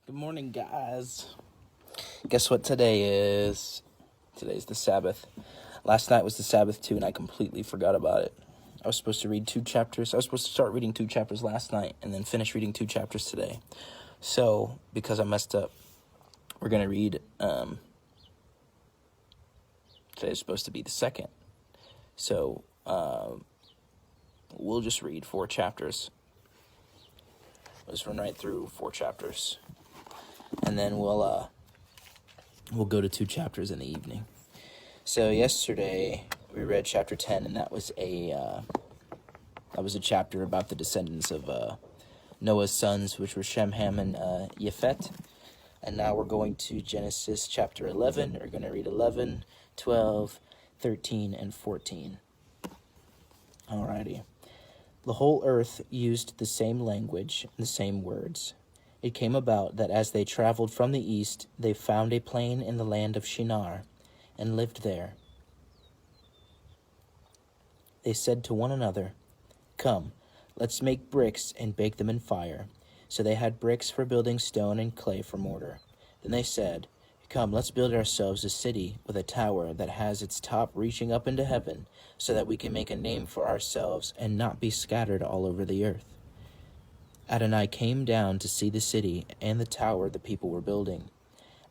Good morning, guys. Guess what today is? Today's the Sabbath. Last night was the Sabbath too, and I completely forgot about it. I was supposed to read 2 chapters. I was supposed to start reading 2 chapters last night and then finish reading 2 chapters today. So, because I messed up, we're going to read, today's supposed to be the 2nd. So, we'll just read 4 chapters. Let's run right through 4 chapters. And then we'll go to 2 chapters in the evening. So yesterday we read chapter 10, and that was a chapter about the descendants of Noah's sons, which were Shem, Ham, and Yafet. And now we're going to Genesis chapter 11. We're going to read 11, 12, 13, and 14. Alrighty. The whole earth used the same language and the same words. It came about that as they traveled from the east, they found a plain in the land of Shinar, and lived there. They said to one another, "Come, let's make bricks and bake them in fire." So they had bricks for building stone and clay for mortar. Then they said, "Come, let's build ourselves a city with a tower that has its top reaching up into heaven, so that we can make a name for ourselves and not be scattered all over the earth." Adonai came down to see the city and the tower the people were building.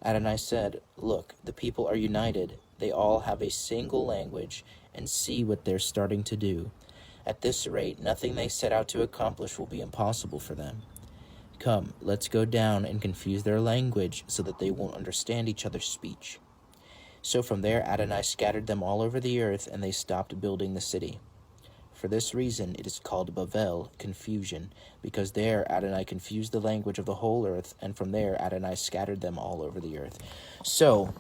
Adonai said, "Look, the people are united. They all have a single language, and see what they're starting to do. At this rate, nothing they set out to accomplish will be impossible for them. Come, let's go down and confuse their language so that they won't understand each other's speech." So from there Adonai scattered them all over the earth, and they stopped building the city. For this reason it is called Babel, confusion, because there Adonai confused the language of the whole earth, and from there Adonai scattered them all over the earth. So,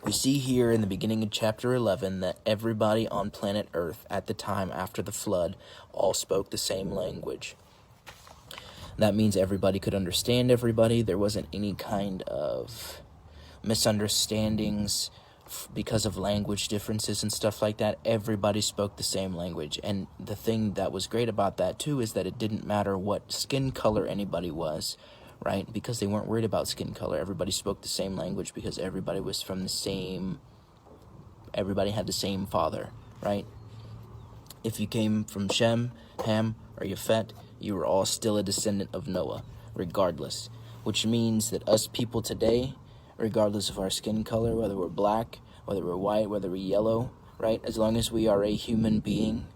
we see here in the beginning of chapter 11 that everybody on planet Earth at the time after the flood all spoke the same language. That means everybody could understand everybody. There wasn't any kind of misunderstandings because of language differences and stuff like that. Everybody spoke the same language. And the thing that was great about that too is that it didn't matter what skin color anybody was, right? Because they weren't worried about skin color. Everybody spoke the same language because everybody was from everybody had the same father, right? If you came from Shem, Ham, or Yafet, you were all still a descendant of Noah, regardless. Which means that us people today, regardless of our skin color, whether we're black, whether we're white, whether we're yellow, right? As long as we are a human being,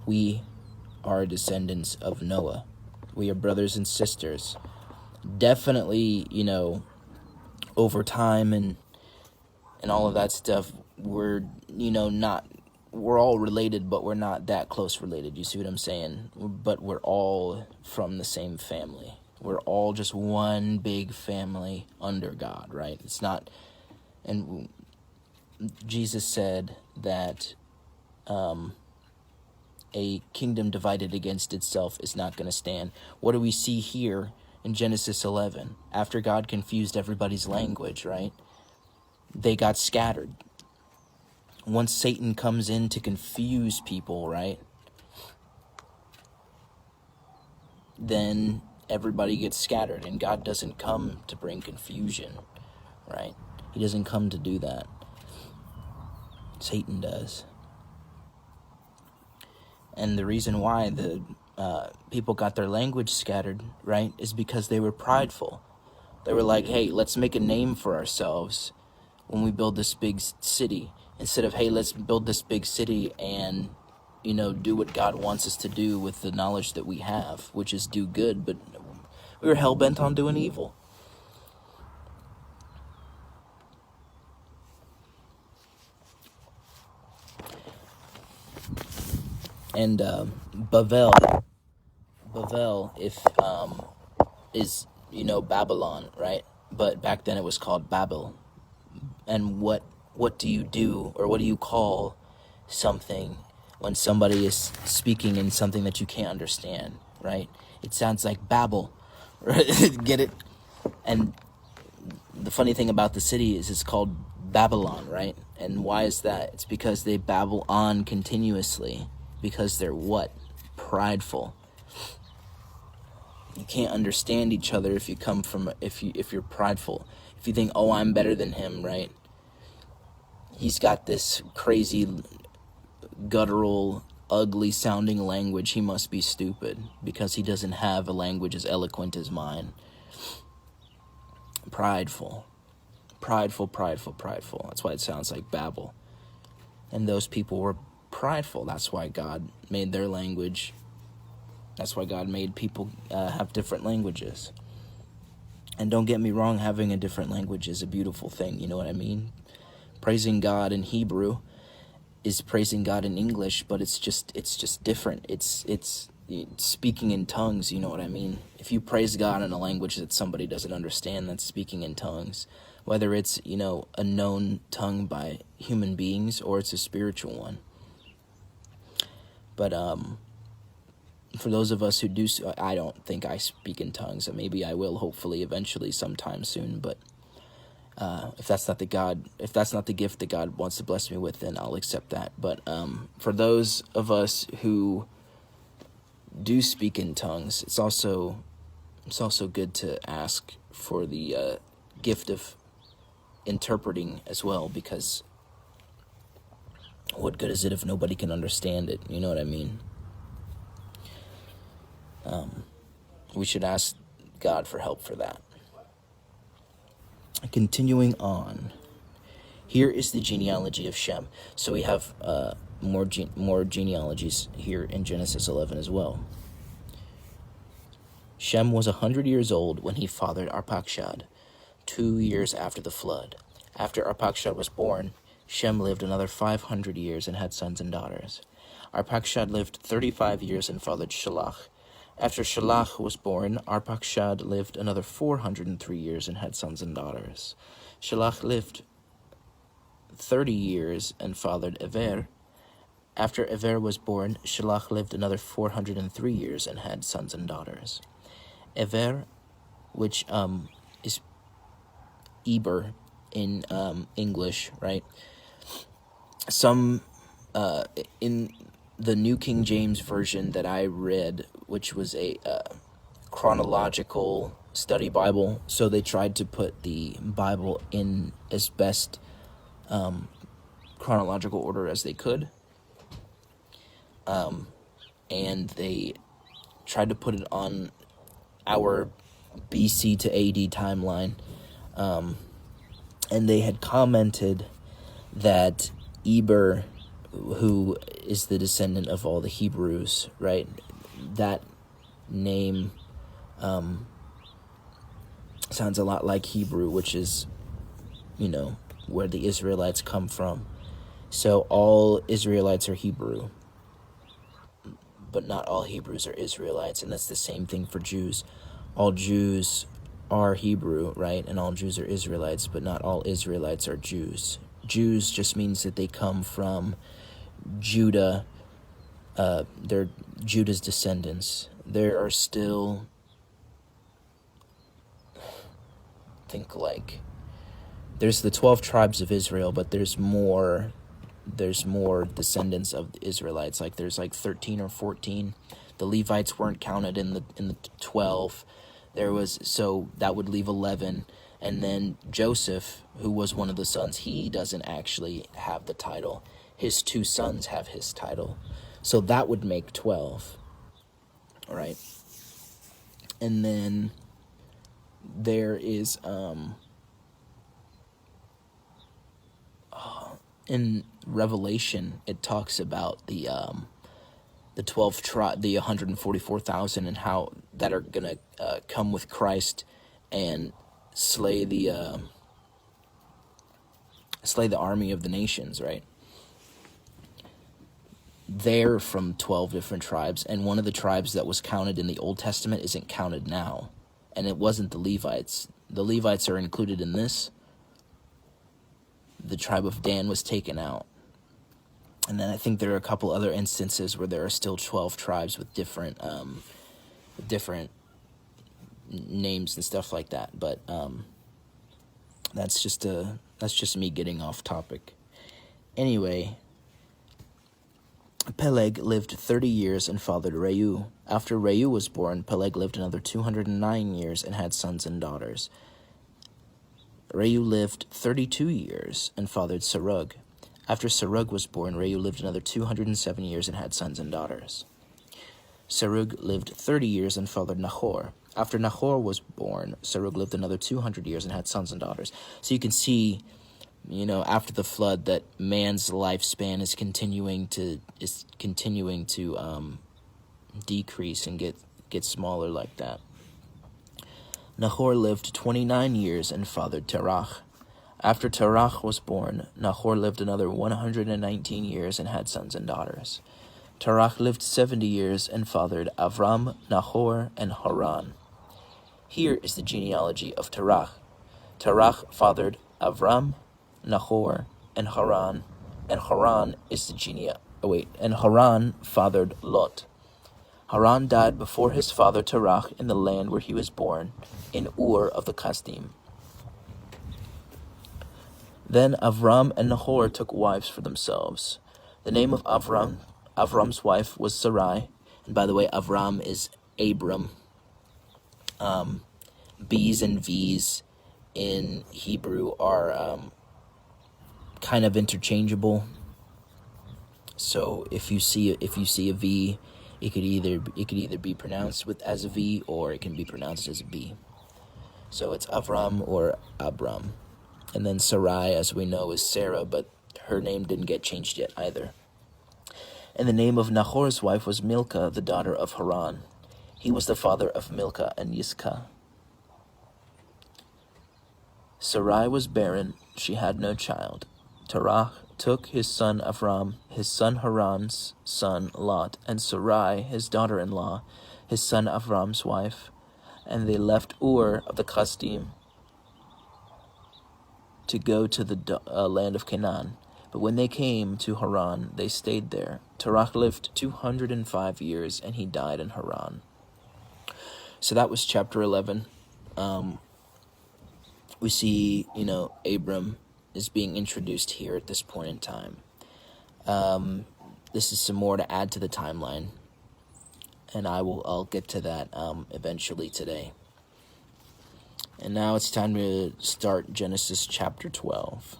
we are descendants of Noah. We are brothers and sisters. Definitely, over time and all of that stuff, we're all related, but we're not that close related. You see what I'm saying? But we're all from the same family. We're all just one big family under God, right? It's not, and Jesus said that a kingdom divided against itself is not going to stand. What do we see here in Genesis 11? After God confused everybody's language, right? They got scattered. Once Satan comes in to confuse people, right? Then everybody gets scattered, and God doesn't come to bring confusion, right? He doesn't come to do that. Satan does. And the reason why the people got their language scattered, right, is because they were prideful. They were like, "Hey, let's make a name for ourselves when we build this big city." Instead of, "Hey, let's build this big city and do what God wants us to do with the knowledge that we have, which is do good," but we were hell-bent on doing evil. And Bavel, is Babylon, right? But back then it was called Babel. And what do you do, or what do you call something when somebody is speaking in something that you can't understand, right? It sounds like babble. Get it? And the funny thing about the city is it's called Babylon, right? And why is that? It's because they babble on continuously. Because they're what? Prideful. You can't understand each other if you're prideful. If you think, oh, I'm better than him, right? He's got this crazy, guttural, ugly sounding language. He must be stupid because he doesn't have a language as eloquent as mine. Prideful. Prideful. That's why it sounds like babble. And those people were prideful. That's why God made their language. That's why God made people have different languages. And don't get me wrong, having a different language is a beautiful thing, you know what I mean? Praising God in Hebrew is praising God in English, but it's just different. It's speaking in tongues, you know what I mean? If you praise God in a language that somebody doesn't understand, that's speaking in tongues. Whether it's, a known tongue by human beings or it's a spiritual one. But for those of us who do, I don't think I speak in tongues. Maybe I will, hopefully, eventually, sometime soon. But if that's not the gift that God wants to bless me with, then I'll accept that. But for those of us who do speak in tongues, it's also good to ask for the gift of interpreting as well, because what good is it if nobody can understand it? You know what I mean? We should ask God for help for that. Continuing on, here is the genealogy of Shem. So we have more genealogies here in Genesis 11 as well. Shem was 100 years old when he fathered Arpachshad, 2 years after the flood. After Arpachshad was born, Shem lived another 500 years and had sons and daughters. Arpachshad lived 35 years and fathered Shelach. After Shelach was born, Arpachshad lived another 403 years and had sons and daughters. Shelach lived 30 years and fathered Ever. After Ever was born, Shelach lived another 403 years and had sons and daughters. Ever, which is Eber in English, right? Some in the New King James Version that I read, which was a chronological study Bible, so they tried to put the Bible in as best chronological order as they could, and they tried to put it on our BC to AD timeline, and they had commented that Eber, who is the descendant of all the Hebrews, right, that name sounds a lot like Hebrew, which is, where the Israelites come from. So all Israelites are Hebrew, but not all Hebrews are Israelites, and that's the same thing for Jews. All Jews are Hebrew, right, and all Jews are Israelites, but not all Israelites are Jews. Jews just means that they come from Judah. They're Judah's descendants. There are still, there's the 12 tribes of Israel, but there's more descendants of the Israelites. There's 13 or 14. The Levites weren't counted in the 12. So that would leave 11. And then Joseph, who was one of the sons, he doesn't actually have the title. His 2 sons have his title. So that would make 12. All right. And then there is in Revelation, it talks about the 12 the 144,000 and how that are gonna come with Christ and slay the army of the nations, right? They're from 12 different tribes, and one of the tribes that was counted in the Old Testament isn't counted now, and it wasn't the Levites. The Levites are included in this. The tribe of Dan was taken out. And then I think there are a couple other instances where there are still 12 tribes with different names and stuff like that. But that's just me getting off topic. Anyway, Peleg lived 30 years and fathered Reu. After Reu was born, Peleg lived another 209 years and had sons and daughters. Reu lived 32 years and fathered Serug. After Serug was born, Reu lived another 207 years and had sons and daughters. Serug lived 30 years and fathered Nahor. After Nahor was born, Serug lived another 200 years and had sons and daughters. So you can see, after the flood, that man's lifespan is continuing to decrease and get smaller like that. Nahor lived 29 years and fathered Terach. After Terach was born, Nahor lived another 119 years and had sons and daughters. Terach lived 70 years and fathered Avram, Nahor, and Haran. Here is the genealogy of Terach. Terach fathered Avram, Nahor, and Haran, and Haran fathered Lot. Haran died before his father Terach in the land where he was born, in Ur of the Kasdim. Then Avram and Nahor took wives for themselves. The name of Avram's wife was Sarai, and by the way, Avram is Abram. B's and V's in Hebrew are kind of interchangeable. So if you see a V, it could either be pronounced as a V or it can be pronounced as a B. So it's Avram or Abram. And then Sarai, as we know, is Sarah, but her name didn't get changed yet either. And the name of Nahor's wife was Milcah, the daughter of Haran. He was the father of Milcah and Yiscah. Sarai was barren, she had no child. Terach took his son Avram, his son Haran's son Lot, and Sarai, his daughter-in-law, his son Avram's wife, and they left Ur of the Kasdim to go to the land of Canaan. But when they came to Haran, they stayed there. Terach lived 205 years, and he died in Haran. So that was chapter 11. We see, Abram is being introduced here at this point in time. This is some more to add to the timeline, and I'll get to that eventually today. And now it's time to start Genesis chapter 12.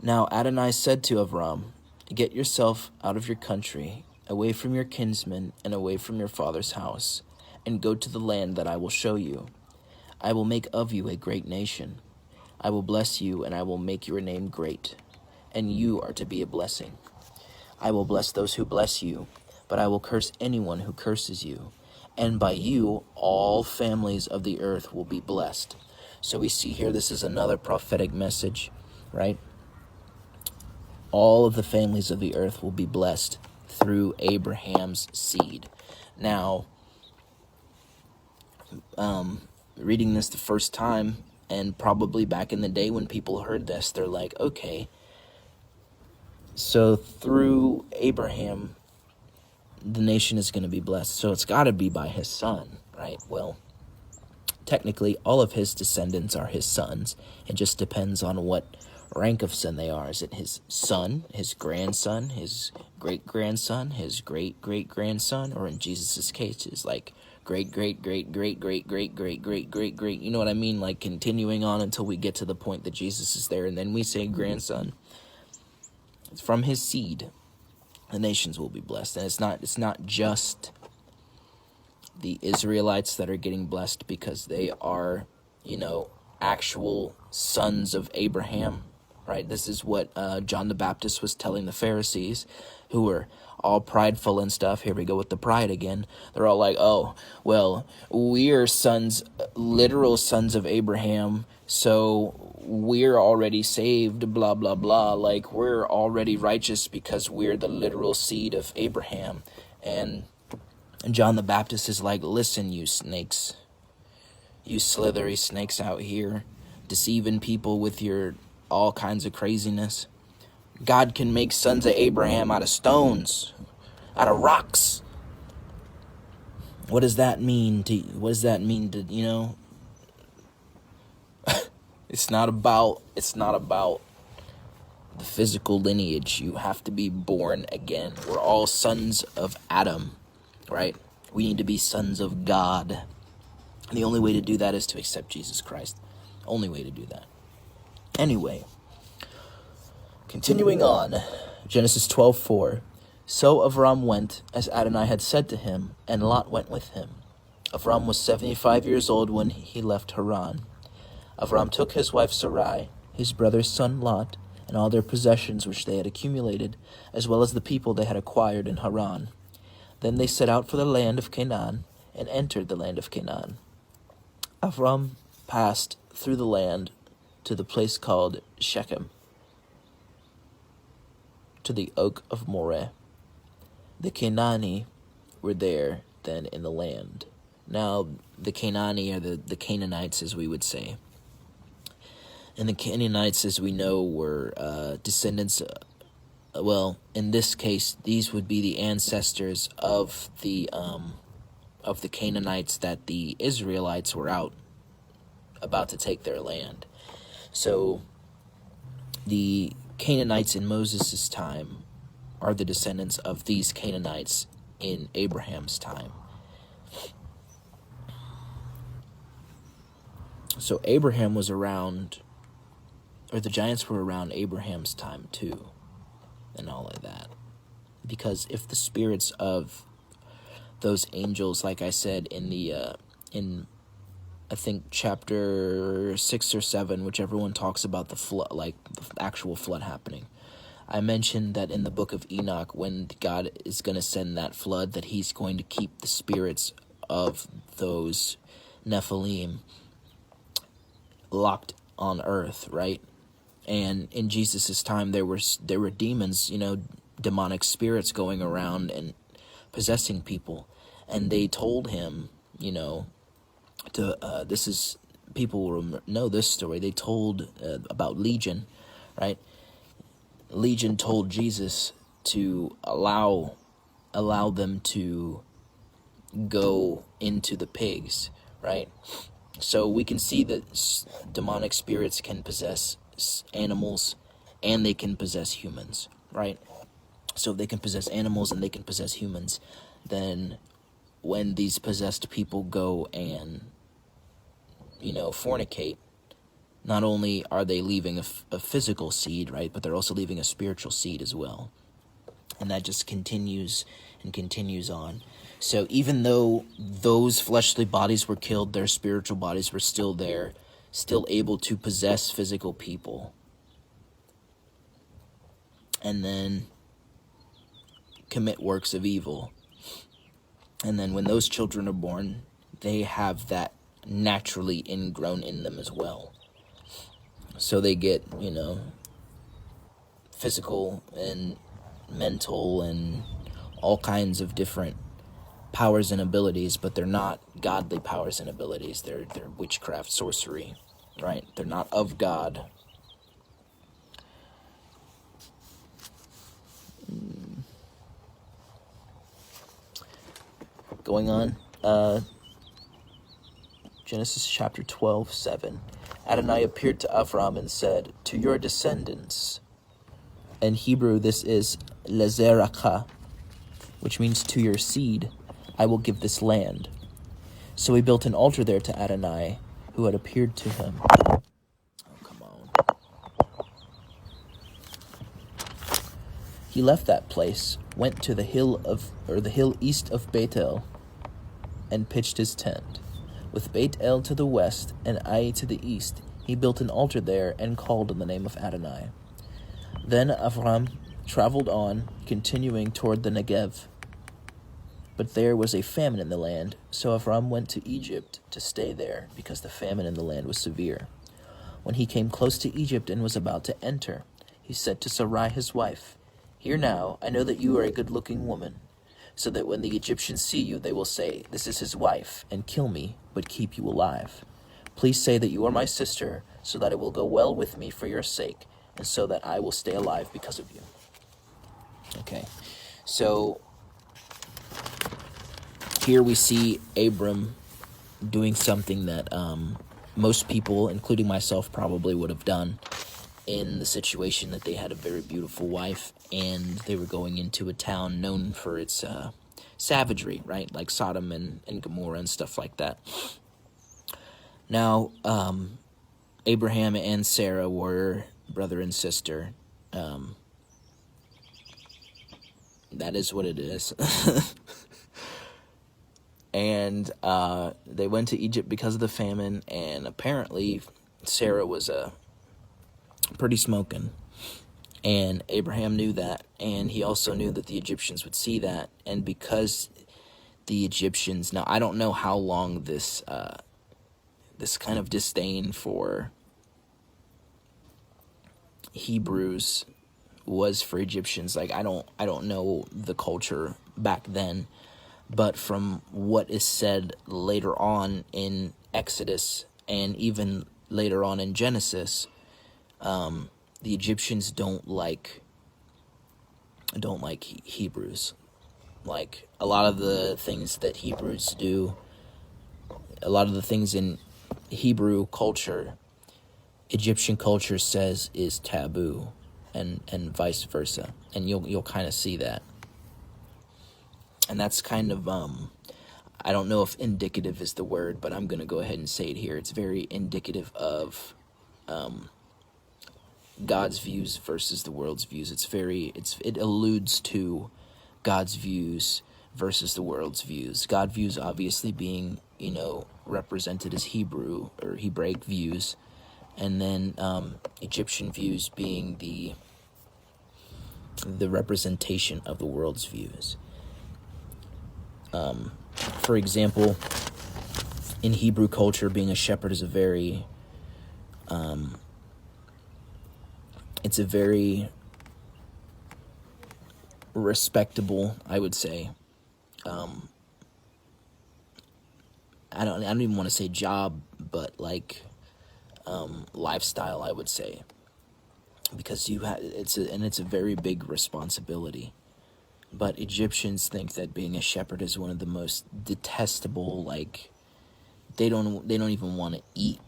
Now Adonai said to Avram, "Get yourself out of your country, away from your kinsmen, and away from your father's house, and go to the land that I will show you. I will make of you a great nation. I will bless you, and I will make your name great, and you are to be a blessing. I will bless those who bless you, but I will curse anyone who curses you. And by you, all families of the earth will be blessed." So we see here, this is another prophetic message, right? All of the families of the earth will be blessed through Abraham's seed. Now, reading this the first time, and probably back in the day when people heard this, they're like, okay, so through Abraham, the nation is going to be blessed. So it's got to be by his son, right? Well, technically, all of his descendants are his sons. It just depends on what rank of son they are. Is it his son, his grandson, his great-grandson, his great-great-grandson, or in Jesus' case, is like great-great-great-great-great-great-great-great-great. You know what I mean? Like continuing on until we get to the point that Jesus is there, and then we say grandson. It's from his seed. The nations will be blessed. And it's not just the Israelites that are getting blessed because they are, actual sons of Abraham, right? This is what John the Baptist was telling the Pharisees, who were all prideful and stuff. Here we go with the pride again. They're all like, oh, well, we are literal sons of Abraham, so we're already saved, blah, blah, blah. Like, we're already righteous because we're the literal seed of Abraham. And John the Baptist is like, listen, you snakes, you slithery snakes out here, deceiving people with your all kinds of craziness. God can make sons of Abraham out of stones, out of rocks. What does that mean to, It's not about the physical lineage. You have to be born again. We're all sons of Adam, right? We need to be sons of God. And the only way to do that is to accept Jesus Christ. Only way to do that. Anyway, continuing on, Genesis 12:4. So Avram went, as Adonai had said to him, and Lot went with him. Avram was 75 years old when he left Haran. Avram took his wife Sarai, his brother's son Lot, and all their possessions which they had accumulated, as well as the people they had acquired in Haran. Then they set out for the land of Canaan, and entered the land of Canaan. Avram passed through the land to the place called Shechem, to the oak of Moreh. The Canaani were there then in the land. Now, the Canaani are the Canaanites, as we would say. And the Canaanites, as we know, were descendants, in this case, these would be the ancestors of the Canaanites that the Israelites were out about to take their land. So, the Canaanites in Moses' time are the descendants of these Canaanites in Abraham's time. So Abraham was around, or the giants were around Abraham's time too, and all of that. Because if the spirits of those angels, like I said in I think chapter 6 or 7, whichever one talks about the flood, like the actual flood happening, I mentioned that in the book of Enoch, when God is going to send that flood, that he's going to keep the spirits of those Nephilim locked on earth, right? And in Jesus' time, there were demons, demonic spirits going around and possessing people. And they told him, people will know this story. They told about Legion, right? Legion told Jesus to allow them to go into the pigs, right? So we can see that demonic spirits can possess animals and they can possess humans, right? So if they can possess animals and they can possess humans, then when these possessed people go and, fornicate, not only are they leaving a physical seed, right, but they're also leaving a spiritual seed as well. And that just continues and continues on. So even though those fleshly bodies were killed, their spiritual bodies were still there, still able to possess physical people. And then commit works of evil. And then when those children are born, they have that naturally ingrown in them as well. So they get, physical and mental and all kinds of different powers and abilities, but they're not godly powers and abilities. They're witchcraft, sorcery, right? They're not of God. Going on, Genesis chapter 12:7. Adonai appeared to Avram and said, "To your descendants." In Hebrew, this is lezeracha, which means to your seed, I will give this land. So he built an altar there to Adonai, who had appeared to him. Oh, come on. He left that place, went to the hill east of Bethel, and pitched his tent. With Bethel to the west and Ai to the east, he built an altar there and called on the name of Adonai. Then Avram traveled on, continuing toward the Negev. But there was a famine in the land, so Avram went to Egypt to stay there, because the famine in the land was severe. When he came close to Egypt and was about to enter, he said to Sarai his wife, "Hear now, I know that you are a good-looking woman, so that when the Egyptians see you, they will say, 'This is his wife,' and kill me, but keep you alive. Please say that you are my sister, so that it will go well with me for your sake, and so that I will stay alive because of you." Okay, so here we see Abram doing something that most people, including myself, probably would have done. in the situation that they had a very beautiful wife, and they were going into a town known for its savagery, right? Like Sodom and Gomorrah and stuff like that. Now, Abraham and Sarah were brother and sister. That is what it is. And they went to Egypt because of the famine, and apparently Sarah was pretty smoking. And Abraham knew that, and he also knew that the Egyptians would see that. And because the Egyptians, now I don't know how long this kind of disdain for Hebrews was for Egyptians. Like I don't know the culture back then, but from what is said later on in Exodus and even later on in Genesis, the Egyptians don't like Hebrews. Like a lot of the things that Hebrews do, a lot of the things in Hebrew culture, Egyptian culture says is taboo, and vice versa. And you'll kind of see that. And that's kind of I don't know if indicative is the word, but I'm going to go ahead and say it here. It's very indicative of God's views versus the world's views. It alludes to God's views versus the world's views. God's views obviously being, represented as Hebrew or Hebraic views, and then Egyptian views being the representation of the world's views. For example, in Hebrew culture, being a shepherd is a very respectable, I would say. I don't even want to say job, but like lifestyle, I would say, because it's a very big responsibility. But Egyptians think that being a shepherd is one of the most detestable. Like they don't even want to eat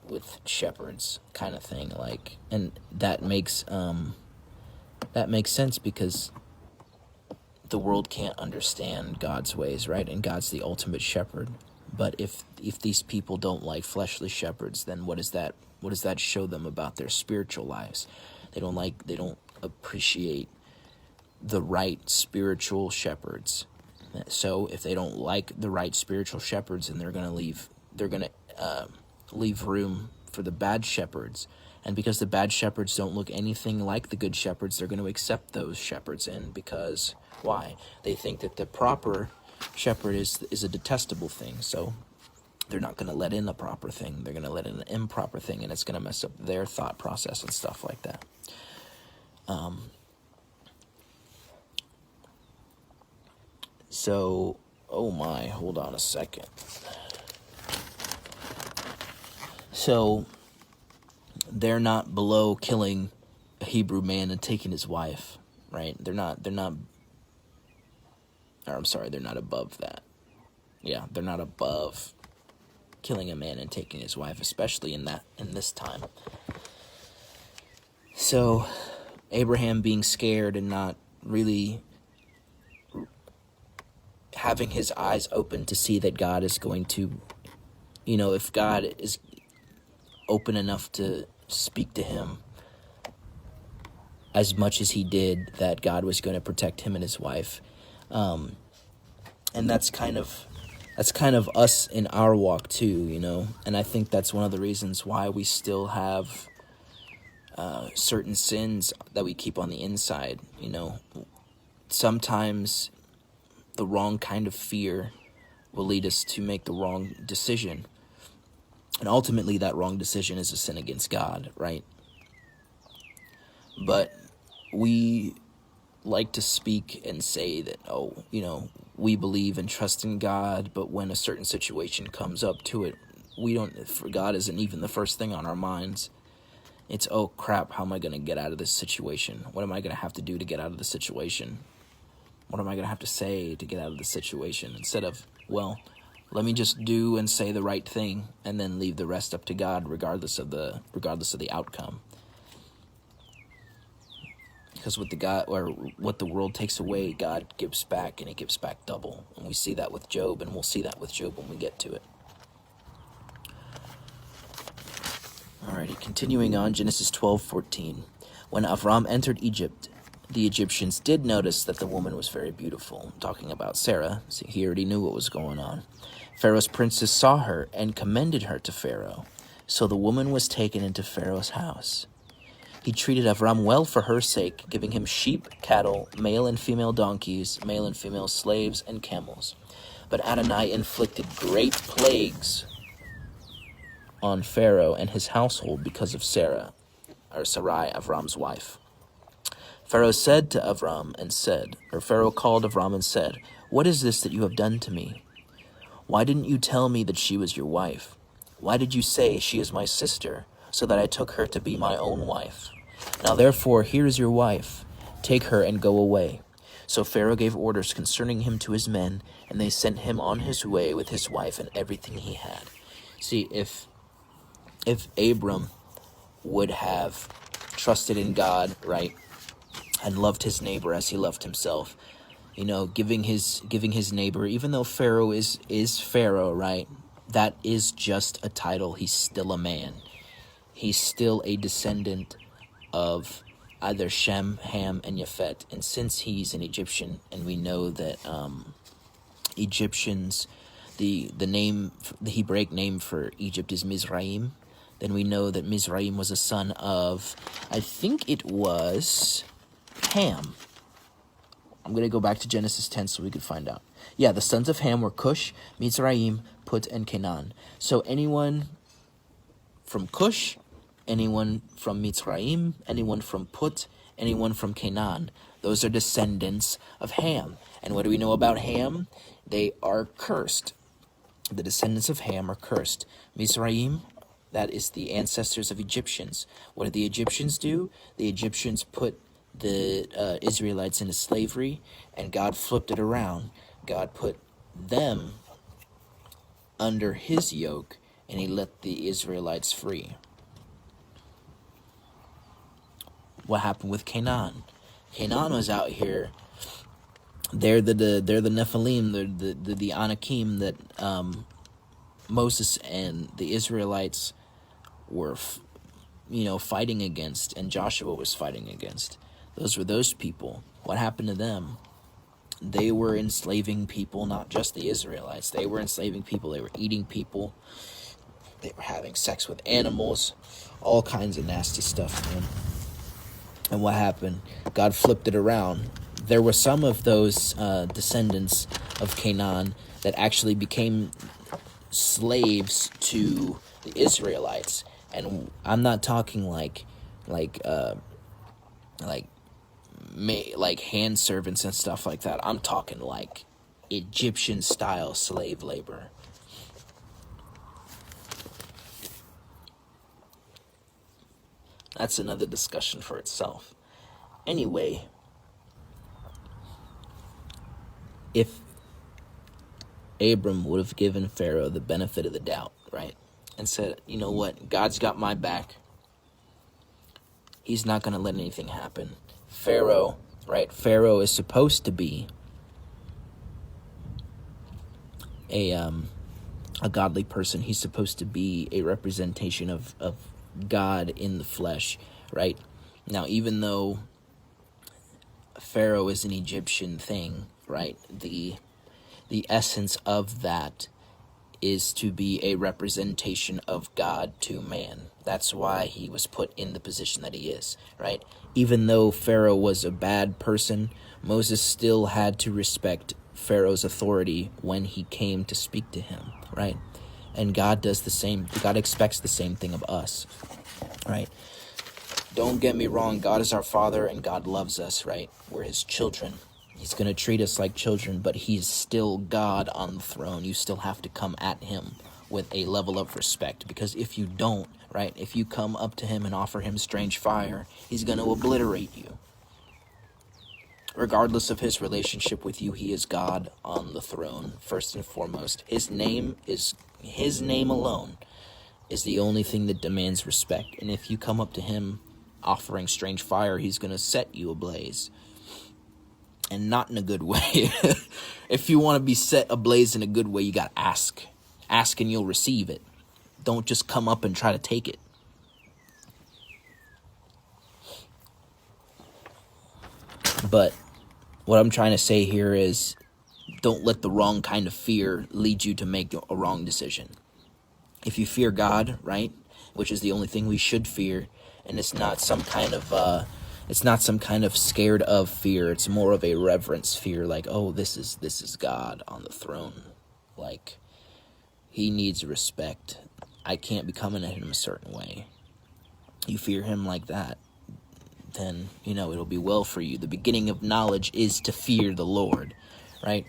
with shepherds, kind of thing. Like, and that makes sense because the world can't understand God's ways, right? And God's the ultimate shepherd. But if these people don't like fleshly shepherds, then what does that show them about their spiritual lives? They don't appreciate the right spiritual shepherds. So if they don't like the right spiritual shepherds, then they're gonna leave room for the bad shepherds. And because the bad shepherds don't look anything like the good shepherds, they're going to accept those shepherds in. Because why? They think that the proper shepherd is a detestable thing. So they're not going to let in the proper thing. They're going to let in an improper thing, and it's going to mess up their thought process and stuff like that. So, oh my, hold on a second. So they're not below killing a Hebrew man and taking his wife, right? They're not above that. Yeah, they're not above killing a man and taking his wife, especially in this time. So Abraham being scared and not really having his eyes open to see that God is going to, if God is open enough to speak to him as much as he did, that God was going to protect him and his wife. And that's kind of us in our walk too, and I think that's one of the reasons why we still have certain sins that we keep on the inside. Sometimes the wrong kind of fear will lead us to make the wrong decision. And ultimately, that wrong decision is a sin against God, right? But we like to speak and say that, we believe and trust in God, but when a certain situation comes up to it, God isn't even the first thing on our minds. It's, oh crap, how am I going to get out of this situation? What am I going to have to do to get out of the situation? What am I going to have to say to get out of the situation? Instead of, well, let me just do and say the right thing and then leave the rest up to God regardless of the outcome. Because what the God, or what the world takes away, God gives back, and He gives back double. And we see that with Job, and we'll see that with Job when we get to it. Alrighty, continuing on, Genesis 12:14. When Avram entered Egypt, the Egyptians did notice that the woman was very beautiful. Talking about Sarah, so he already knew what was going on. Pharaoh's princess saw her and commended her to Pharaoh. So the woman was taken into Pharaoh's house. He treated Avram well for her sake, giving him sheep, cattle, male and female donkeys, male and female slaves, and camels. But Adonai inflicted great plagues on Pharaoh and his household because of Sarai, Avram's wife. Pharaoh called Avram and said, "What is this that you have done to me? Why didn't you tell me that she was your wife? Why did you say, 'She is my sister,' so that I took her to be my own wife? Now therefore, here is your wife. Take her and go away." So Pharaoh gave orders concerning him to his men, and they sent him on his way with his wife and everything he had. See, if Abram would have trusted in God, right, and loved his neighbor as he loved himself, giving his neighbor, even though Pharaoh is Pharaoh, right, that is just a title. He's still a man. He's still a descendant of either Shem, Ham, and Yafet. And since he's an Egyptian, and we know that Egyptians, the Hebraic name for Egypt is Mizraim, then we know that Mizraim was a son of, I think it was Ham. I'm going to go back to Genesis 10 so we could find out. Yeah, the sons of Ham were Cush, Mizraim, Put, and Canaan. So anyone from Cush, anyone from Mizraim, anyone from Put, anyone from Canaan, those are descendants of Ham. And what do we know about Ham? They are cursed. The descendants of Ham are cursed. Mizraim, that is the ancestors of Egyptians. What did the Egyptians do? The Egyptians put the Israelites into slavery, and God flipped it around. God put them under his yoke, and he let the Israelites free. What happened with Canaan? Canaan was out here. They're the Nephilim, they're the Anakim that Moses and the Israelites were fighting against, and Joshua was fighting against. Those were those people. What happened to them? They were enslaving people, not just the Israelites. They were enslaving people. They were eating people. They were having sex with animals. All kinds of nasty stuff, man. And what happened? God flipped it around. There were some of those descendants of Canaan that actually became slaves to the Israelites. And I'm not talking like hand servants and stuff like that. I'm talking like Egyptian style slave labor. That's another discussion for itself. Anyway, if Abram would have given Pharaoh the benefit of the doubt, right, and said, you know what, God's got my back. He's not going to let anything happen. Pharaoh, right, Pharaoh is supposed to be a godly person. He's supposed to be a representation of God in the flesh, right? Now, even though Pharaoh is an Egyptian thing, right, the essence of that is to be a representation of God to man. That's why he was put in the position that he is, right? Even though Pharaoh was a bad person, Moses still had to respect Pharaoh's authority when he came to speak to him, right? And God does the same. God expects the same thing of us, right? Don't get me wrong. God is our Father, and God loves us, right? We're his children. He's going to treat us like children, but he's still God on the throne. You still have to come at him with a level of respect, because if you don't, right, if you come up to him and offer him strange fire, he's going to obliterate you. Regardless of his relationship with you, he is God on the throne, first and foremost. His name alone is the only thing that demands respect. And if you come up to him offering strange fire, he's going to set you ablaze. And not in a good way. If you want to be set ablaze in a good way, you got to ask. Ask and you'll receive it. Don't just come up and try to take it. But what I'm trying to say here is, don't let the wrong kind of fear lead you to make a wrong decision. If you fear God, right, which is the only thing we should fear, and it's not some kind of scared of fear. It's more of a reverence fear, like, oh, this is God on the throne. Like, he needs respect. I can't be coming at him a certain way. You fear him like that, then, it'll be well for you. The beginning of knowledge is to fear the Lord, right?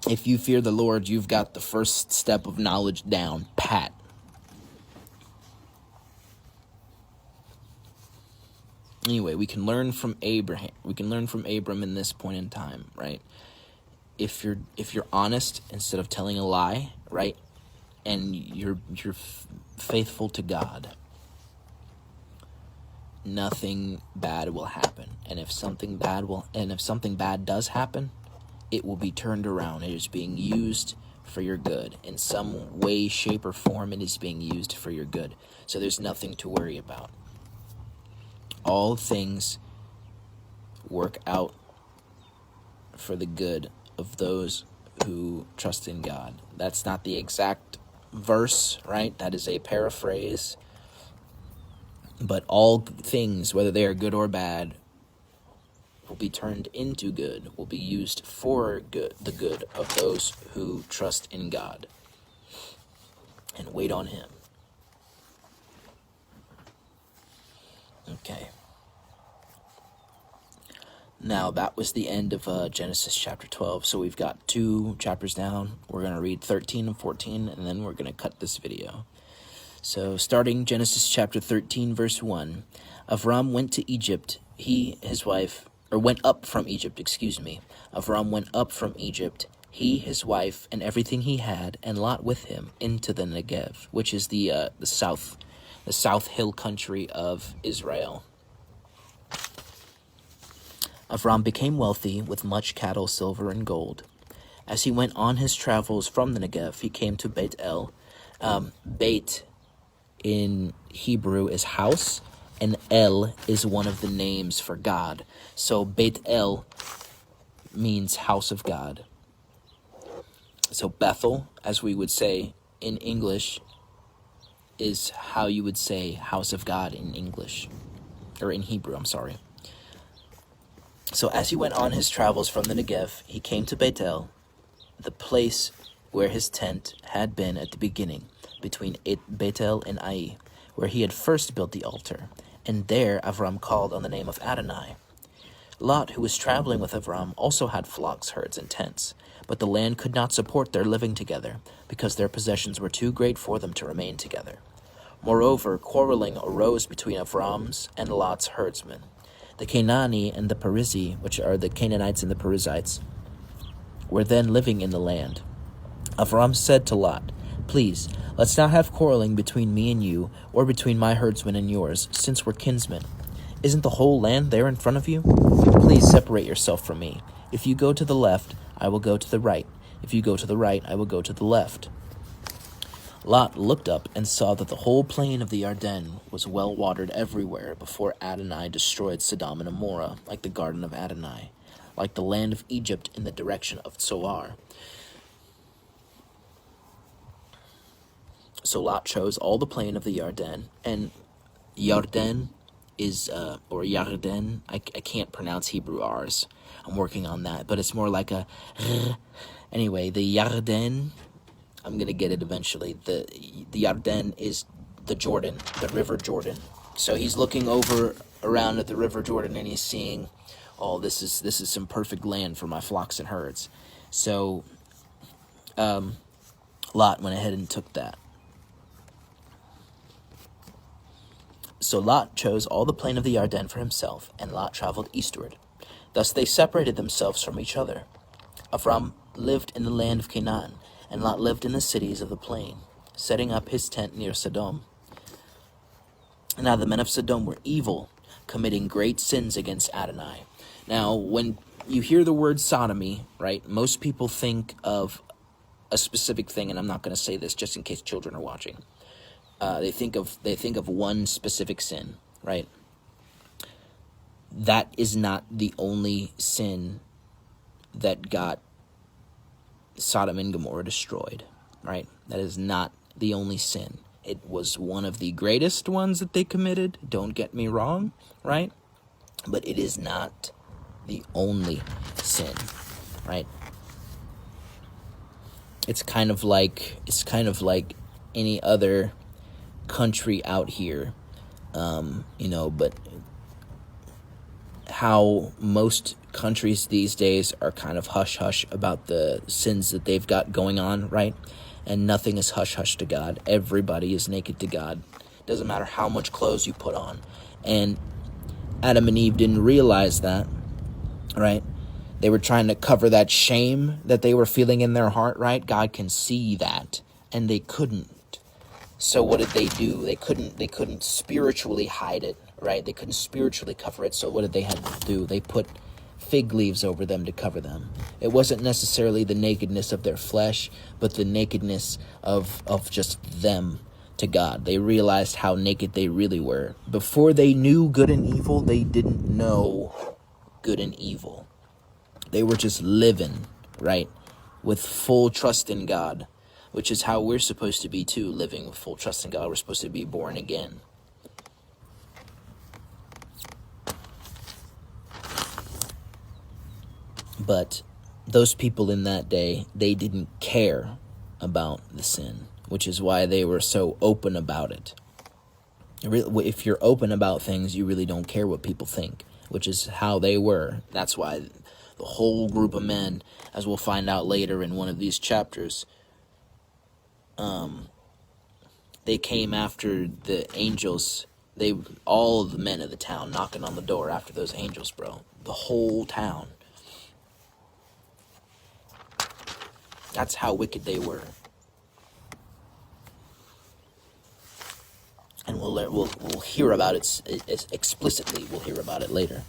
If you fear the Lord, you've got the first step of knowledge down, pat. Anyway, we can learn from Abraham. We can learn from Abram in this point in time, right? If you're honest instead of telling a lie, right? And you're faithful to God, nothing bad will happen. And if something bad does happen, it will be turned around. It is being used for your good. In some way, shape, or form, it is being used for your good. So there's nothing to worry about. All things work out for the good of those who trust in God. That's not the exact verse, right? That is a paraphrase. But all things, whether they are good or bad, will be turned into good, will be used for good, the good of those who trust in God and wait on him. Okay. Now, that was the end of Genesis chapter 12. So we've got 2 chapters down. We're going to read 13 and 14, and then we're going to cut this video. So starting Genesis chapter 13, verse 1. Avram went to Egypt, went up from Egypt. Avram went up from Egypt, he, his wife, and everything he had, and Lot with him, into the Negev, which is the south hill country of Israel. Avram became wealthy with much cattle, silver, and gold. As he went on his travels from the Negev, he came to Beit El. Beit in Hebrew is house, and El is one of the names for God. So Beit El means house of God. So Bethel, as we would say in English, is how you would say house of God in English, or in Hebrew, I'm sorry. So as he went on his travels from the Negev, he came to Beit El, the place where his tent had been at the beginning, between Beit El and Ai, where he had first built the altar. And there Avram called on the name of Adonai. Lot, who was traveling with Avram, also had flocks, herds, and tents, but the land could not support their living together, because their possessions were too great for them to remain together. Moreover, quarreling arose between Avram's and Lot's herdsmen. The Canaani and the Perizzi, which are the Canaanites and the Perizzites, were then living in the land. Avram said to Lot, "Please, let's not have quarreling between me and you, or between my herdsmen and yours, since we're kinsmen. Isn't the whole land there in front of you? Please separate yourself from me. If you go to the left, I will go to the right. If you go to the right, I will go to the left." Lot looked up and saw that the whole plain of the Yarden was well watered everywhere before Adonai destroyed Sodom and Amorah, like the garden of Adonai, like the land of Egypt in the direction of Tsoar. So Lot chose all the plain of the Yarden, and Yarden is, or Yarden, I can't pronounce Hebrew R's. I'm working on that, but it's more like a anyway, the Yarden, I'm going to get it eventually. The Yarden is the Jordan, the river Jordan. So he's looking over around at the river Jordan and he's seeing, oh, this is some perfect land for my flocks and herds. So Lot went ahead and took that. So Lot chose all the plain of the Yarden for himself, and Lot traveled eastward. Thus they separated themselves from each other. Avram lived in the land of Canaan, and Lot lived in the cities of the plain, setting up his tent near Sodom. Now the men of Sodom were evil, committing great sins against Adonai. Now, when you hear the word sodomy, right, most people think of a specific thing, and I'm not going to say this just in case children are watching. They think of one specific sin, right? That is not the only sin that got Sodom and Gomorrah destroyed, right? That is not the only sin. It was one of the greatest ones that they committed, don't get me wrong, right? But it is not the only sin, right? It's kind of like any other country out here, but how most countries these days are kind of hush-hush about the sins that they've got going on, right? And nothing is hush-hush to God. Everybody is naked to God. Doesn't matter how much clothes you put on. And Adam and Eve didn't realize that, right? They were trying to cover that shame that they were feeling in their heart, right? God can see that, and they couldn't. So what did they do? They couldn't spiritually hide it, right? They couldn't spiritually cover it. So what did they have to do? They put fig leaves over them to cover them. It wasn't necessarily the nakedness of their flesh, but the nakedness of just them to God. They realized how naked they really were. Before they knew good and evil, they didn't know good and evil. They were just living, right, with full trust in God, which is how we're supposed to be too, living with full trust in God. We're supposed to be born again. But those people in that day, they didn't care about the sin, which is why they were so open about it. If you're open about things, you really don't care what people think, which is how they were. That's why the whole group of men, as we'll find out later in one of these chapters, they came after the angels. All of the men of the town knocking on the door after those angels, bro. The whole town. That's how wicked they were. And we'll hear about it explicitly. We'll hear about it later.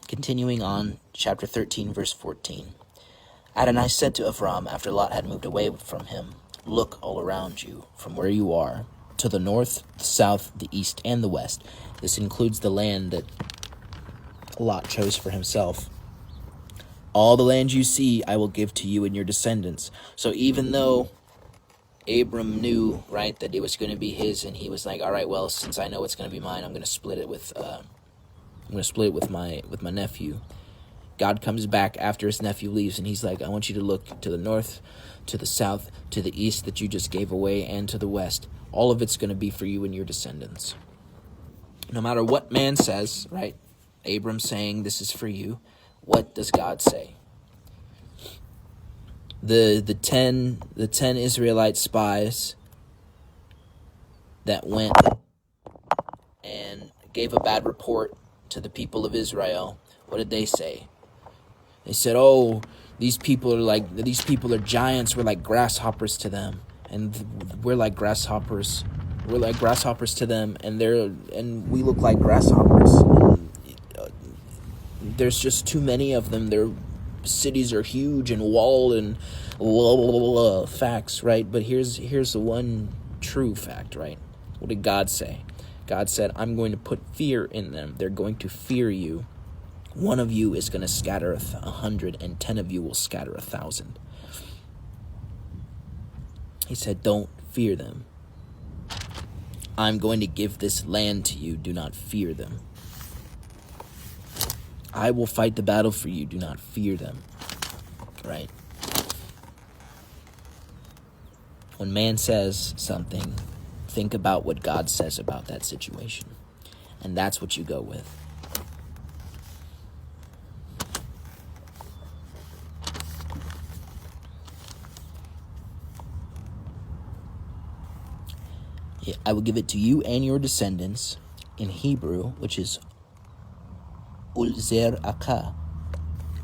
Continuing on, chapter 13, verse 14. Adonai said to Avram, after Lot had moved away from him, "Look all around you, from where you are, to the north, the south, the east, and the west." This includes the land that Lot chose for himself. "All the land you see, I will give to you and your descendants." So even though Abram knew, right, that it was going to be his, and he was like, "All right, well, since I know it's going to be mine, I'm going to split it with my nephew." God comes back after his nephew leaves, and he's like, "I want you to look to the north, to the south, to the east that you just gave away, and to the west. All of it's going to be for you and your descendants." No matter what man says, right? Abram saying, "This is for you." What does God say? The 10 Israelite spies that went and gave a bad report to the people of Israel, what did they say? They said, "Oh, these people are giants. We're like grasshoppers to them, and we're like grasshoppers. We're like grasshoppers to them, and we look like grasshoppers. There's just too many of them. Their cities are huge and walled and blah, blah, blah, blah, facts, right? But here's the one true fact, right? What did God say? God said, "I'm going to put fear in them. They're going to fear you. One of you is going to scatter 100, and 10 of you will scatter 1,000. He said, "Don't fear them. I'm going to give this land to you. Do not fear them. I will fight the battle for you. Do not fear them." Right? When man says something, think about what God says about that situation. And that's what you go with. "I will give it to you and your descendants," in Hebrew, which is ulzer aka,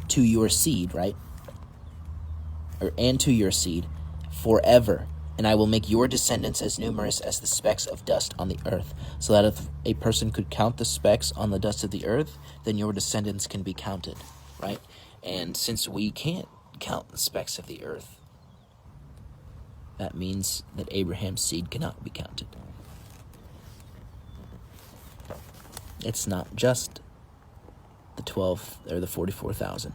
to your seed, right? And to your seed, forever, and I will make your descendants as numerous as the specks of dust on the earth, so that if a person could count the specks on the dust of the earth, then your descendants can be counted, right? And since we can't count the specks of the earth, that means that Abraham's seed cannot be counted. It's not just the 12 or the 44,000.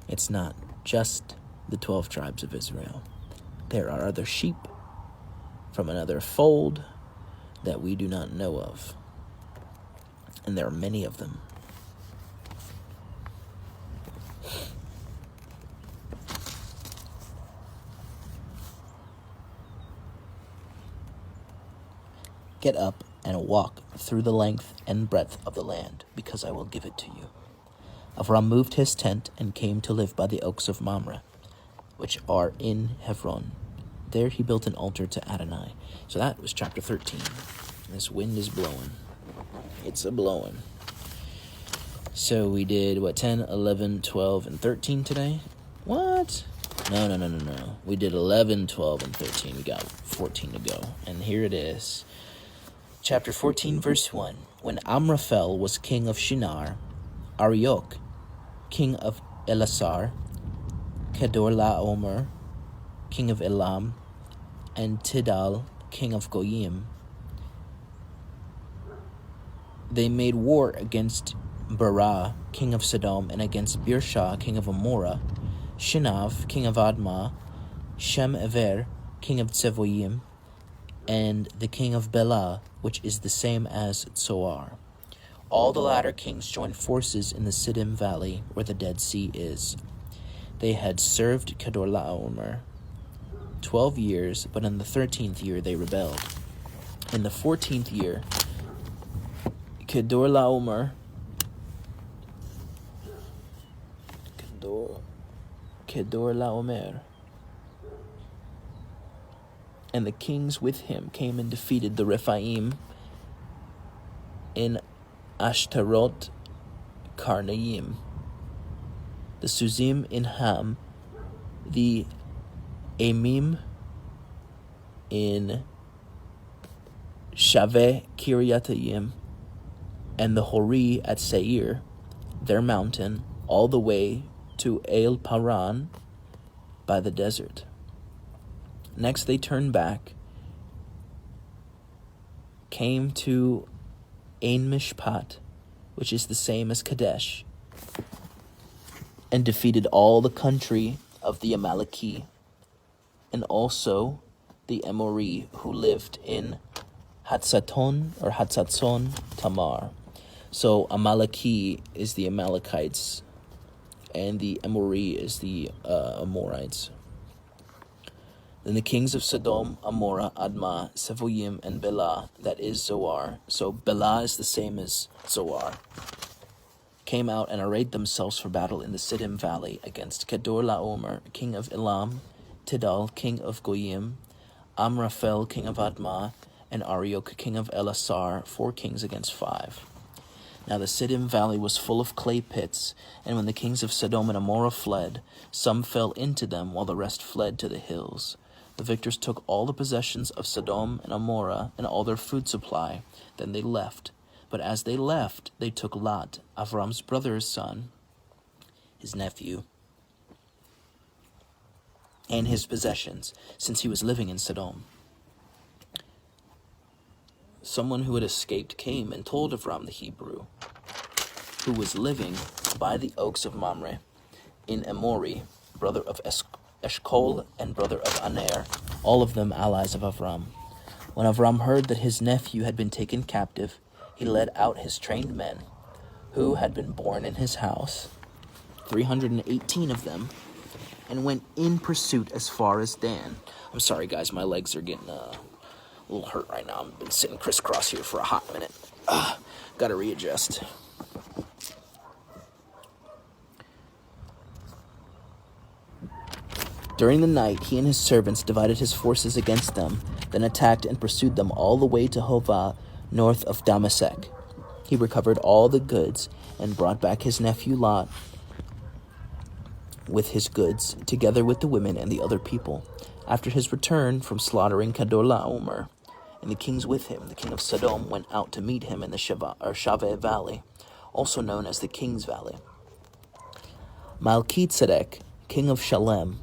It's not just the 12 tribes of Israel. There are other sheep from another fold that we do not know of. And there are many of them. Get up and walk through the length and breadth of the land, because I will give it to you. Avram moved his tent and came to live by the oaks of Mamre, which are in Hebron. There he built an altar to Adonai. So that was chapter 13. This wind is blowing. It's a-blowing. So we did, 10, 11, 12, and 13 today? What? No. We did 11, 12, and 13. We got 14 to go. And here it is. Chapter 14, verse 1. When Amraphel was king of Shinar, Arioch, king of Elasar, Kedorlaomer, king of Elam, and Tidal, king of Goyim, they made war against Barah, king of Sodom, and against Birsha, king of Amorah, Shinav, king of Admah, Shem-Ever, king of Tsevoyim, and the king of Bela, which is the same as Tsoar. All the latter kings joined forces in the Siddim valley, where the Dead Sea is. They had served Kedorlaomer 12 years, but in the 13th year they rebelled. In the 14th year, Kedorlaomer and the kings with him came and defeated the Rephaim in Ashtaroth Karnaim, the Suzim in Ham, the Amim in Shaveh Kiryatayim, and the Hori at Seir, their mountain, all the way to El Paran by the desert. Next they turned back, came to Ein Mishpat, which is the same as Kadesh, and defeated all the country of the Amaleki, and also the Emori who lived in Hatzatzon Tamar. So Amaleki is the Amalekites, and the Emori is the Amorites. Then the kings of Sodom, Amorah, Admah, Sevoyim, and Bela, that is Zoar. So Bela is the same as Zoar, came out and arrayed themselves for battle in the Siddim valley against Kedorlaomer, king of Elam, Tidal, king of Goyim, Amraphel, king of Admah, and Arioch, king of Elasar, 4 kings against 5. Now the Siddim valley was full of clay pits, and when the kings of Sodom and Amorah fled, some fell into them, while the rest fled to the hills. The victors took all the possessions of Sodom and Amorah and all their food supply. Then they left. But as they left, they took Lot, Avram's brother's son, his nephew, and his possessions, since he was living in Sodom. Someone who had escaped came and told Avram the Hebrew, who was living by the oaks of Mamre, in Emori, brother of Eshcol and brother of Aner, all of them allies of Avram. When Avram heard that his nephew had been taken captive, he led out his trained men, who had been born in his house, 318 of them, and went in pursuit as far as Dan. I'm sorry, guys, my legs are getting a little hurt right now. I've been sitting crisscross here for a hot minute. Gotta readjust. During the night, he and his servants divided his forces against them, then attacked and pursued them all the way to Hovah, north of Damasek. He recovered all the goods and brought back his nephew Lot with his goods, together with the women and the other people, after his return from slaughtering Kedorlaomer. And the kings with him, the king of Sodom, went out to meet him in the Shaveh Valley, also known as the King's Valley. Melchizedek, king of Shalem,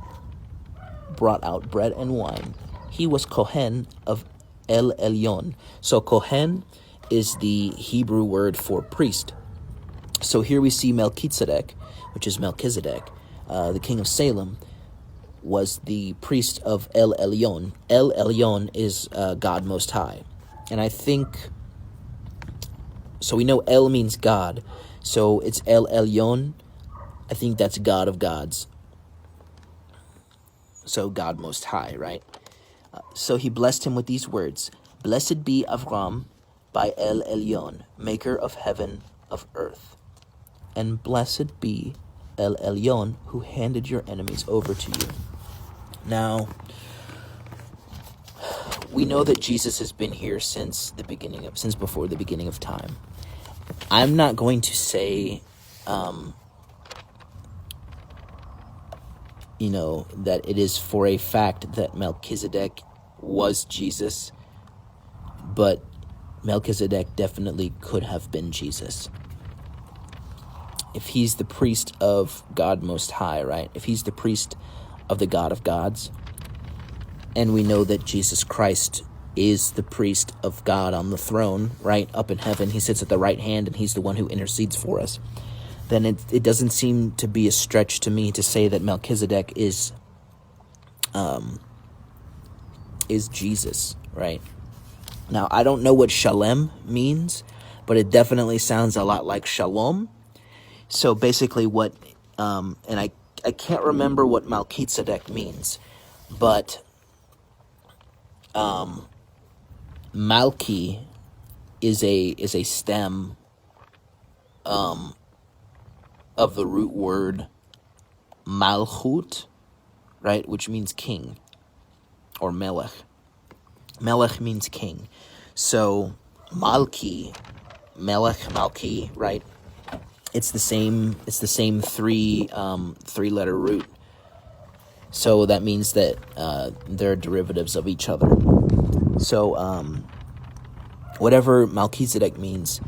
brought out bread and wine. He was Kohen of El Elyon. So Kohen is the Hebrew word for priest. So here we see Melchizedek, which is Melchizedek, the king of Salem, was the priest of El Elyon. El Elyon is God Most High. And I think, so we know El means God. So it's El Elyon. I think that's God of gods. So God Most High, right? So he blessed him with these words: Blessed be Avram by El Elyon, maker of heaven, of earth. And blessed be El Elyon, who handed your enemies over to you. Now, we know that Jesus has been here since before the beginning of time. I'm not going to say, that it is for a fact that Melchizedek was Jesus, but Melchizedek definitely could have been Jesus. If he's the priest of God Most High, right? If he's the priest of the God of gods, and we know that Jesus Christ is the priest of God on the throne, right, up in heaven. He sits at the right hand, and he's the one who intercedes for us. Then it doesn't seem to be a stretch to me to say that Melchizedek is Jesus, right? Now, I don't know what Shalem means, but it definitely sounds a lot like Shalom. So basically what, and I can't remember what Melchizedek means, but Malchi is a stem of the root word Malchut, right, which means king, or Melech. Melech means king. So Malchi, Melech, Malchi, right? It's the same three letter root. So that means that they're derivatives of each other. So whatever Melchizedek means,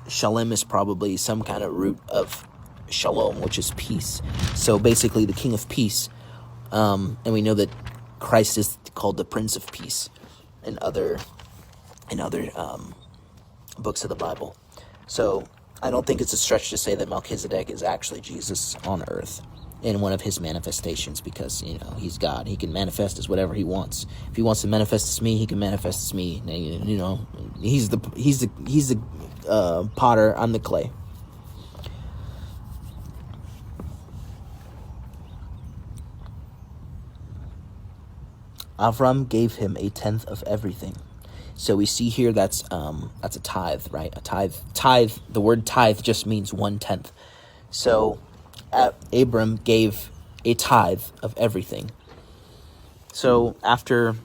Shalem is probably some kind of root of Shalom, which is peace. So basically the king of peace. And we know that Christ is called the Prince of Peace in other books of the Bible. So I don't think it's a stretch to say that Melchizedek is actually Jesus on earth in one of his manifestations, because he's God. He can manifest as whatever he wants. If he wants to manifest as me, he can manifest as me. He's the potter. I'm the clay. Avram gave him a tenth of everything. So we see here that's a tithe, right? A tithe. The word tithe just means 1/10. So Abram gave a tithe of everything. So after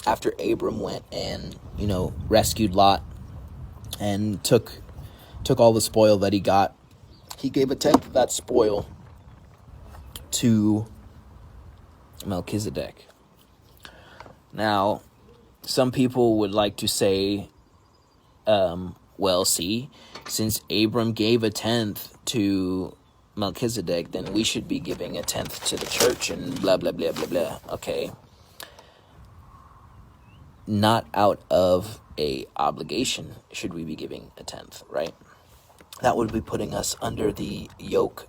Abram went and rescued Lot and took all the spoil that he got, he gave a tenth of that spoil to Melchizedek. Now, some people would like to say, well, see, since Abram gave a tenth to Melchizedek, then we should be giving a tenth to the church and blah, blah, blah, blah, blah. Okay. Not out of a obligation should we be giving a tenth, right? That would be putting us under the yoke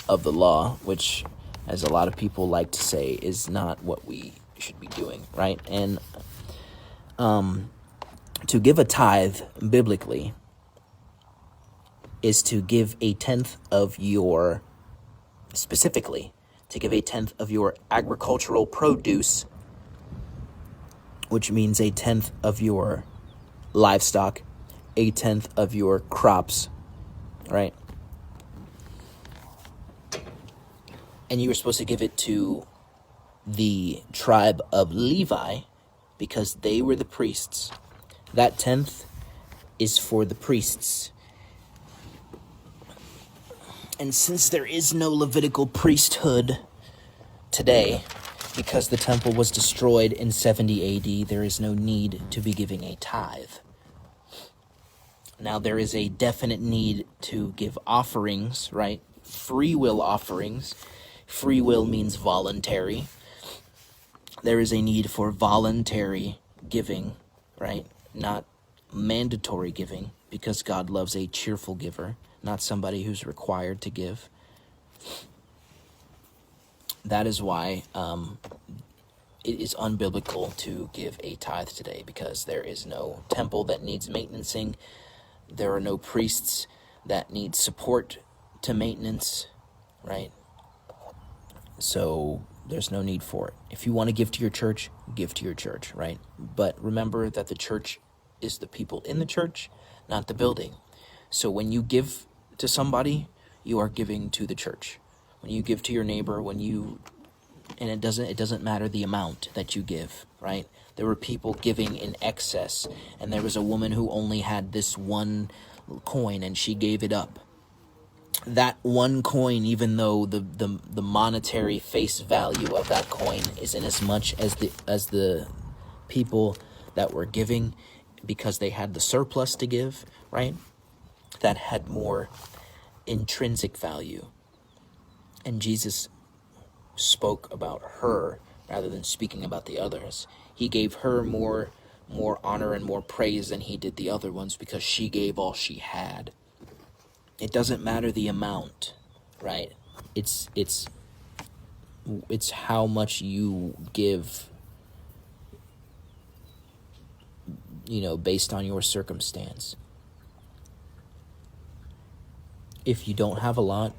of the law, which, as a lot of people like to say, is not what we should be doing, right? And to give a tithe biblically is to give a tenth of your, specifically, to give a tenth of your agricultural produce, which means a tenth of your livestock, a tenth of your crops, right? And you were supposed to give it to the tribe of Levi because they were the priests. That tenth is for the priests. And since there is no Levitical priesthood today, because the temple was destroyed in 70 AD, there is no need to be giving a tithe. Now, there is a definite need to give offerings, right? Free will offerings. Free will means voluntary. There is a need for voluntary giving, right? Not mandatory giving, because God loves a cheerful giver, not somebody who's required to give. That is why it is unbiblical to give a tithe today, because there is no temple that needs maintenancing. There are no priests that need support to maintenance, right? So there's no need for it. If you want to give to your church, give to your church, right? But remember that the church is the people in the church, not the building. So when you give to somebody, you are giving to the church. When you give to your neighbor, and it doesn't matter the amount that you give, right? There were people giving in excess, and there was a woman who only had this one coin, and she gave it up. That one coin, even though the monetary face value of that coin isn't as much as the people that were giving, because they had the surplus to give, right? That had more intrinsic value. And Jesus spoke about her rather than speaking about the others. He gave her more honor and more praise than he did the other ones, because she gave all she had. It doesn't matter the amount, right? It's how much you give, based on your circumstance. If you don't have a lot,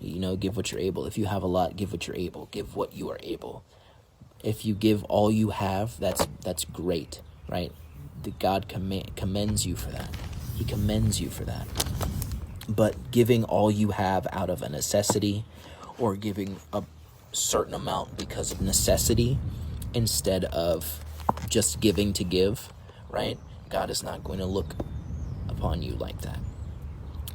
give what you're able. If you have a lot, give what you're able. Give what you are able. If you give all you have, that's great, right? God commends you for that. He commends you for that. But giving all you have out of a necessity, or giving a certain amount because of necessity instead of just giving to give, right? God is not going to look upon you like that.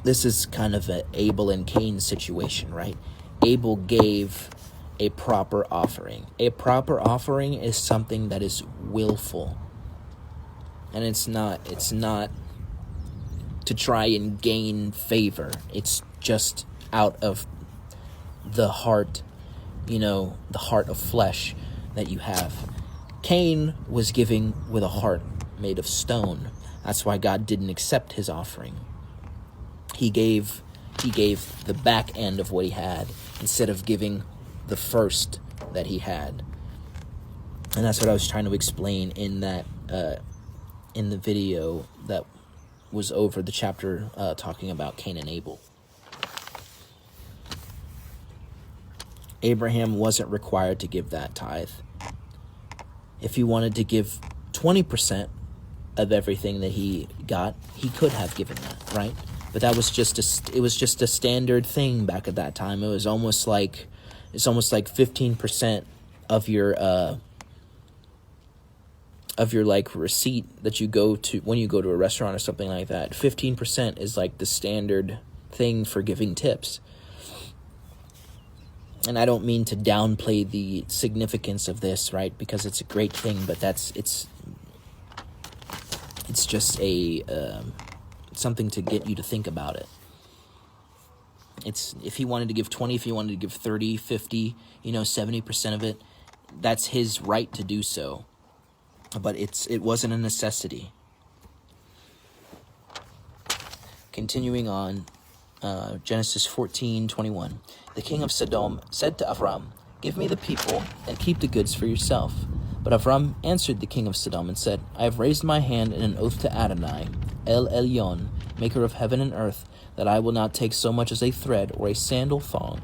This is kind of an Abel and Cain situation, right? Abel gave a proper offering. A proper offering is something that is willful. And it's not to try and gain favor. It's just out of the heart, the heart of flesh that you have. Cain was giving with a heart made of stone. That's why God didn't accept his offering. He gave the back end of what he had instead of giving the first that he had. And that's what I was trying to explain in that in the video that was over the chapter talking about Cain and Abel. Abraham wasn't required to give that tithe. If he wanted to give 20% of everything that he got, he could have given that, right? But that was just a standard thing back at that time. It was almost like 15% of your like receipt that you go to when you go to a restaurant or something like that. 15% is like the standard thing for giving tips. And I don't mean to downplay the significance of this, right? Because it's a great thing, but it's just a something to get you to think about it. It's if he wanted to give 20, if he wanted to give 30, 50, 70% of it, that's his right to do so. But it wasn't a necessity. Continuing on, Genesis 14:21. The king of Sodom said to Avram, "Give me the people and keep the goods for yourself." But Avram answered the king of Sodom and said, "I have raised my hand in an oath to Adonai, El Elyon, maker of heaven and earth, that I will not take so much as a thread or a sandal thong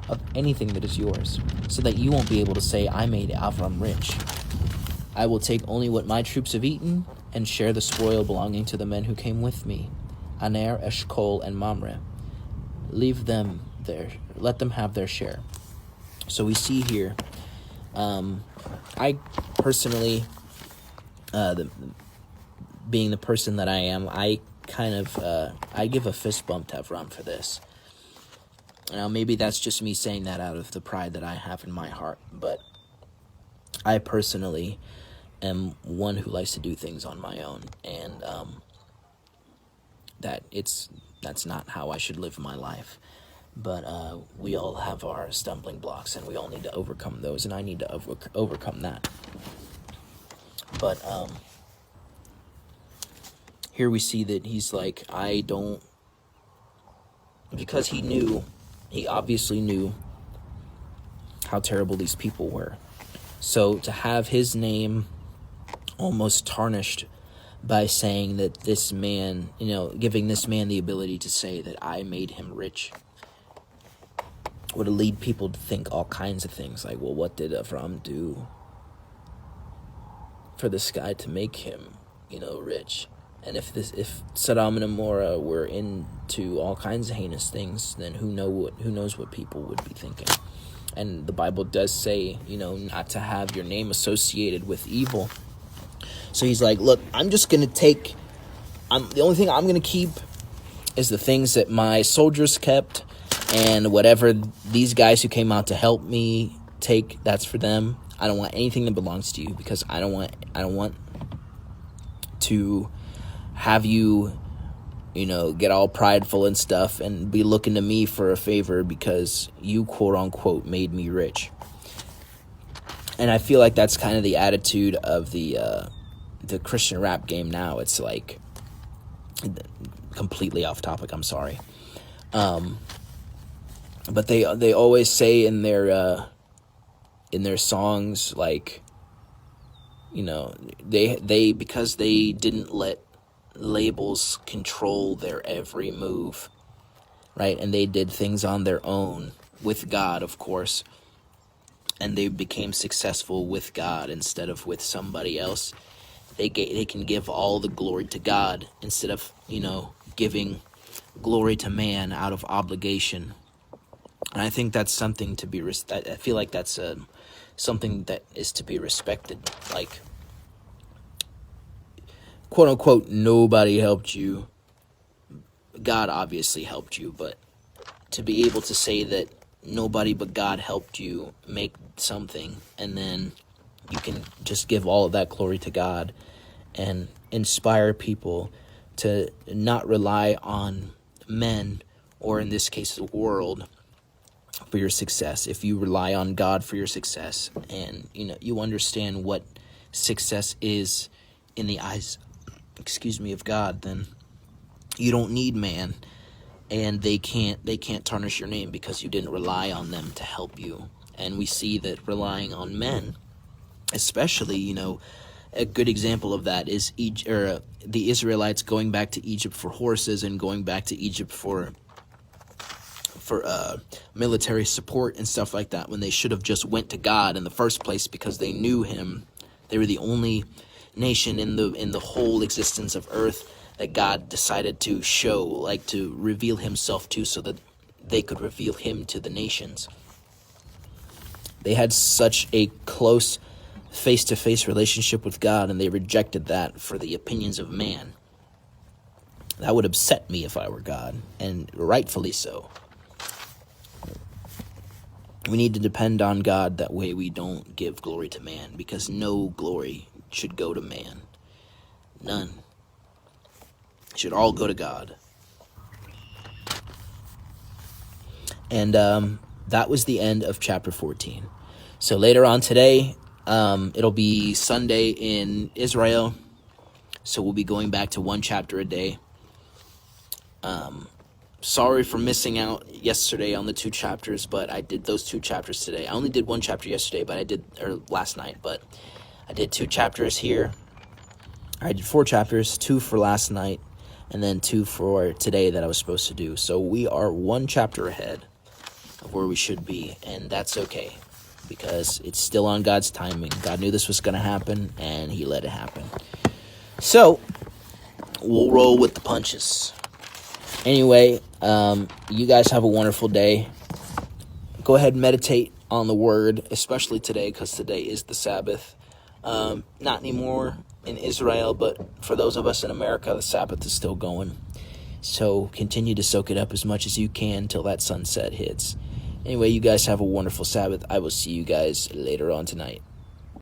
of anything that is yours, so that you won't be able to say, 'I made Avram rich.' I will take only what my troops have eaten and share the spoil belonging to the men who came with me, Aner, Eshcol, and Mamre. Leave them there. Let them have their share." So we see here, I personally, being the person that I am, I kind of, I give a fist bump to Avram for this. Now, maybe that's just me saying that out of the pride that I have in my heart, but I personally am one who likes to do things on my own, and that's not how I should live my life. But we all have our stumbling blocks, and we all need to overcome those, and I need to overcome that. But here we see that he's like, because he obviously knew how terrible these people were. So to have his name almost tarnished by saying that this man, giving this man the ability to say that I made him rich, would lead people to think all kinds of things, like, well, what did Avram do for this guy to make him, rich? And if Sodom and Gomorrah were into all kinds of heinous things, then who knows what people would be thinking. And the Bible does say, not to have your name associated with evil. So he's like, look, I'm just going to the only thing I'm going to keep is the things that my soldiers kept, and whatever these guys who came out to help me take, that's for them. I don't want anything that belongs to you, because I don't want to have you, get all prideful and stuff and be looking to me for a favor because you, quote unquote, made me rich. And I feel like that's kind of the attitude of the Christian rap game now. It's like completely off topic. I'm sorry. But they always say in their songs, like, they because they didn't let labels control their every move, right? And they did things on their own with God, of course, and they became successful with God instead of with somebody else. They can give all the glory to God instead of giving glory to man out of obligation. And I think that's something to be I feel like that's something that is to be respected. Like, quote unquote, nobody helped you. God obviously helped you, but to be able to say that nobody but God helped you make something, and then you can just give all of that glory to God and inspire people to not rely on men, or in this case the world, for your success. If you rely on God for your success, and you understand what success is in the eyes of God, then you don't need man, and they can't tarnish your name because you didn't rely on them to help you. And we see that relying on men, especially, a good example of that is the Israelites going back to Egypt for horses, and going back to Egypt for military support and stuff like that, when they should have just went to God in the first place, because they knew him. They were the only nation in the whole existence of earth that God decided to show, like to reveal himself to, so that they could reveal him to the nations. They had such a close face-to-face relationship with God, and they rejected that for the opinions of man. That would upset me if I were God, and rightfully so. We need to depend on God. That way we don't give glory to man, because no glory should go to man. None. It should all go to God. And that was the end of chapter 14. So later on today, it'll be Sunday in Israel. So we'll be going back to one chapter a day. Sorry for missing out yesterday on the 2 chapters, but I did those 2 chapters today. I only did 1 chapter yesterday, or last night, but I did 2 chapters here. I did 4 chapters, 2 for last night, and then 2 for today that I was supposed to do. So we are 1 chapter ahead of where we should be, and that's okay, because it's still on God's timing. God knew this was going to happen, and he let it happen. So we'll roll with the punches. Anyway, you guys have a wonderful day. Go ahead and meditate on the word, especially today, because today is the Sabbath. Not anymore in Israel, but for those of us in America, the Sabbath is still going. So continue to soak it up as much as you can till that sunset hits. Anyway, you guys have a wonderful Sabbath. I will see you guys later on tonight.